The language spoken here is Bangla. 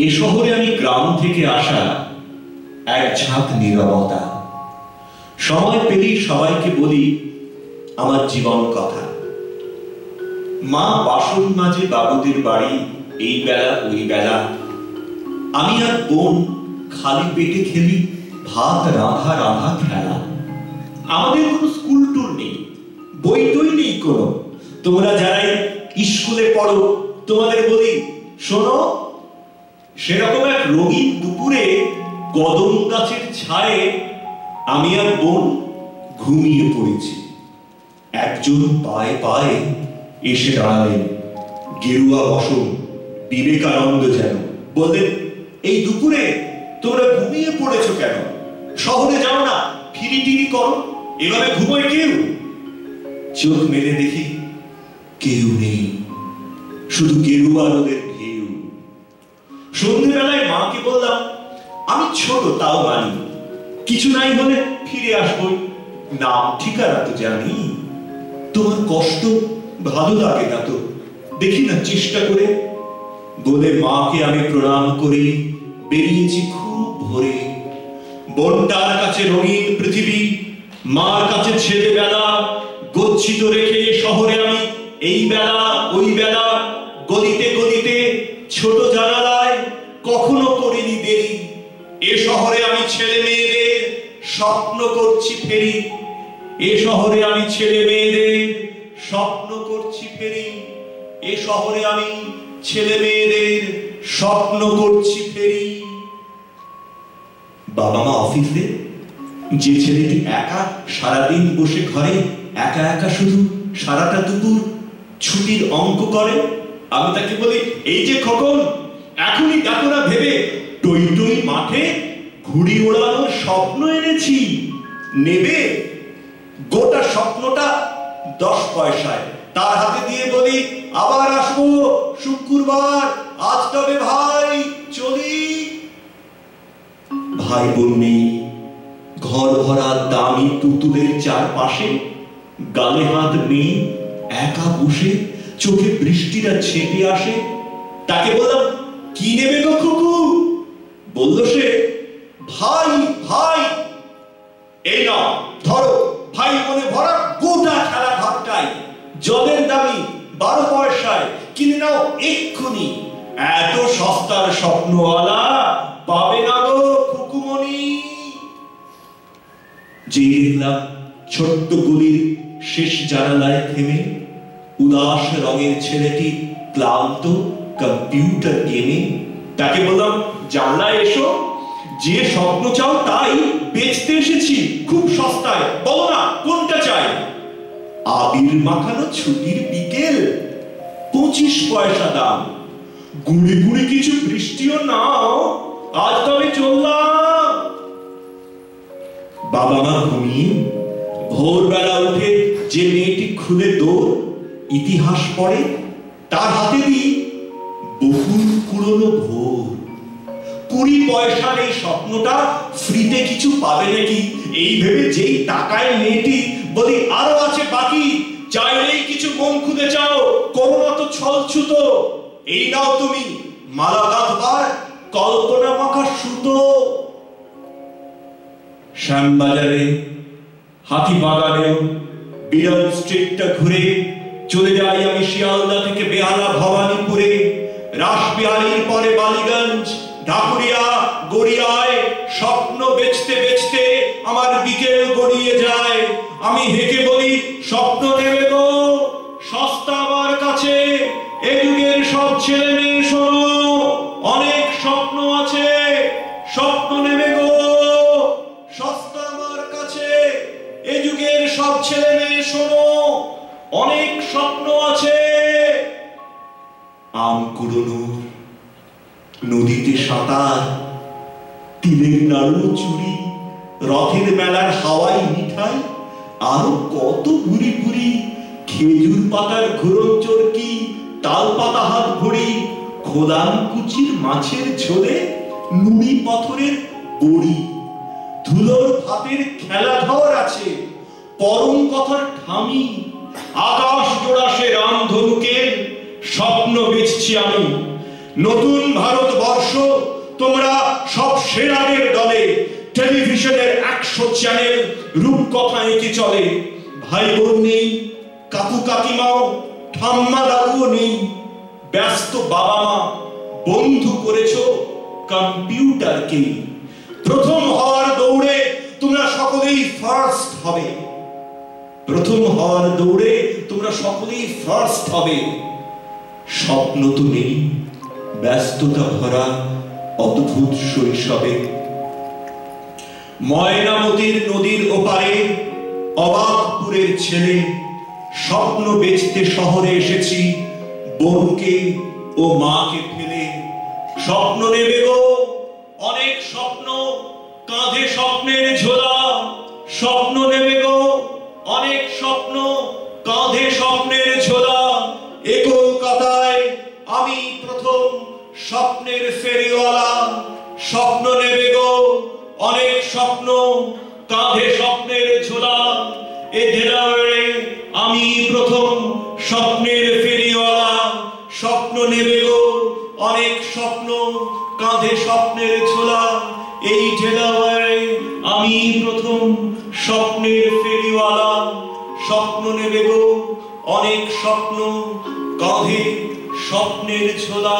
এ শহরে আমি গ্রাম থেকে আসা এক ঝাঁক নীরবতা। সময় পেলেই সবাইকে বলি আমার জীবন কথা। মা বাসন মাজে বাবুদের বাড়ি, এই বেলা ওই বেলা। আমি আর বোন খালি পেটে খেলি ভাত রাঁধা রাঁধা খেলা। আমাদের কোনো স্কুল টুর নেই, বই টই নেই কোনো। তোমরা যারাই স্কুলে পড়ো তোমাদের বলি শোনো, সেরকম এক রঙিন দুপুরে কদম গাছের ছায়ে আমি আর বোন ঘুমিয়ে পড়েছি। একজন পায়ে পায়ে এসে দাঁড়ালেন, গেরুয়া বসন বিবেকানন্দ যেন। বললেন, এই দুপুরে তোমরা ঘুমিয়ে পড়েছো কেন? শহরে যাও না, ফিরি টিরি করো, এভাবে ঘুমোয় কেউ? চোখ মেলে দেখি কেউ নেই, শুধু গেরুয়া রোদের ঢেউ। সন্ধ্যেবেলায় মাকে বললাম, আমি ছোট তাও মানি, কিছু নাই হলে ফিরে আসবো, নাম ঠিকানা তো জানি। তোমার কষ্ট ভালো লাগে না তো, দেখি না চেষ্টা করে। বলে মাকে আমি প্রণাম করে বেরিয়েছি খুব ভোরে। বোনটার কাছে রঙিন পৃথিবী, মার কাছে ছেলেবেলা গচ্ছিত রেখে শহরে আমি এই বেলা ওই বেলা। গলিতে গলিতে ছোট জানালায় কখনো করিনি দেরি। এ শহরে আমি ছেলে মেয়েদের স্বপ্ন করছি ফেরি। এ শহরে আমি ছেলে মেয়েদের স্বপ্ন করছি ফেরি। এ শহরে আমি ছেলে মেয়েদের স্বপ্ন করছি ফেরি। বাবা মা অফিসে, যে ছেলেটি একা সারাদিন বসে ঘরে একা একা শুধু সারাটা দুপুর ছুটির অঙ্ক করে, আমি তাকে বলি, এই যে খোকন, এখনই দেখো না ভেবে টই টই মাঠে ঘুড়ি ওড়ানোর স্বপ্ন এনেছি, নেবে? গোটা স্বপ্নটা 10 পয়সায় তার হাতে দিয়ে বলি, আবার আসবো শুক্রবার, আজ তবে ভাই চলি। ভাই বোন নেই, ঘর ভরা দামি পুতুলের চারপাশে, গালে হাত নেই, একা বসে চোখে বৃষ্টিরা ছেপে আসে। তাকে বললাম, কি নেবে গো খুকু? বলল সে, ভাই ভাই। এই নাও ধরো, ভাই বলে ভরা গোটা খেলা ঘরটাই জলের দামি 12 পয়সায়, কিনে নাও এক্ষুনি। এত সস্তার স্বপ্নওয়ালা পাবে না গো খুকুমণি। যেই দেখলাম ছোট্ট গলির শেষ জানালায় থেমে উদাস রঙের ছেলেটি ক্লান্ত কম্পিউটার গেমে, তাকে বললাম, জানলায় এসো, যে স্বপ্ন চাও তাই বেচতে এসেছি খুব সস্তায়, বলো না কোনটা চাই? আবির মাখানো ছুটির বিকেল, 25 পয়সা দাম। গুড়ি গুড়ি কিছু বৃষ্টিও নাও, আজ তবে চললাম। বাবা মা ঘুমিয়ে ভোরবেলা উঠে যে মেয়েটি খুলে দৌড় ইতিহাস পড়ে, তার হাতে দিই বহু পুরনো ভোর। 20 পয়সার এই স্বপ্নটা ফ্রিতে কিছু পাবে নাকি, এই ভেবে যেই টাকায় মেয়েটি বলি, আরো আছে বাকি, চাইলেই কিছু মন খুলে চাও, করোনা তো ছলছুত। এই নাও তুমি মালা গাঁথবার কল্পনা মাখা সুতো। শ্যামবাজারে, হাতিবাগানে, বিরাল স্ট্রিটটা ঘুরে চলে যাই আমি শিয়ালদা থেকে বেহালা ভবানীপুরে। রাসবিহারীর পরে বালিগঞ্জ, ঢাকুরিয়া, গড়িয়ায় স্বপ্ন বেচতে বেচতে আমার বিকেল গড়িয়ে যায়। আমি হেঁকে বলি, স্বপ্ন নেবে গো, সস্তা আমার কাছে। এ যুগের সব ছেলে মেয়ে শোনো, অনেক স্বপ্ন আছে, স্বপ্ন নেবে গো, সস্তা আমার কাছে। এ যুগের সব ছেলে মেয়ে শোনো, অনেক স্বপ্ন আছে। আম কুড়োনোর, নদীতে সাঁতার, তিলের নাড়ু চুরি, রথের মেলার হাওয়াই মিঠাই, আরো কত ঘুরি ঘুরি, খেজুর পাতার ঘোরন চরকি, তাল পাতা হাত ঘড়ি, খোদান কুচির মাছের ঝোলে, নুড়ি পাথরের বড়ি, ধুলোর ভাতের খেলাঘর আছে, পরম কথার ঠামি। আকাশ জোড়া সে রামধনুকের স্বপ্ন বেচছি আমি, নতুন ভারতবর্ষ তোমরা সব সেরাদের দলে, টেলিভিশনের 100 চ্যানেল রূপকথা এঁকে চলে। ভাই বোন নেই, কাকু কাকিমাও, ঠাম্মা দাদুও নেই। ব্যস্ত বাবা মা বন্ধু করেছো কম্পিউটারকে। প্রথম হওয়ার দৌড়ে তোমরা সকলেই ফার্স্ট হবে। প্রথম হওয়ার দৌড়ে তোমরা সকলেই ফার্স্ট হবে। স্বপ্ন তো নেই, ব্যস্ততা ভরা অদ্ভুত শৈশবে। ময়নামতির নদীর ওপারে অবাকপুরের ছেলে, স্বপ্ন বেচতে শহরে এসেছি বোনকে ও মাকে ফেলে। স্বপ্ন নেবে গো অনেক স্বপ্ন, কাঁধে স্বপ্নের ঝোলা। স্বপ্ন নেবে গো অনেক স্বপ্ন, কাঁধে স্বপ্নের ঝোলা। এ কলকাতায় আমি প্রথম স্বপ্নের ফেরিওয়ালা। স্বপ্ন নেবে গো অনেক স্বপ্ন, কাঁধে স্বপ্নের ঝোলা। এ ডেলাওয়ারে আমি প্রথম স্বপ্নের ফেরিওয়ালা। স্বপ্ন নেবে গো অনেক স্বপ্ন, কাঁধে স্বপ্নের ঝোলা। এই ডেলাওয়ারে আমি প্রথম স্বপ্নের ফেরিওয়ালা। স্বপ্ন নেবে গো অনেক স্বপ্ন, কাঁধে স্বপ্নের ঝোলা।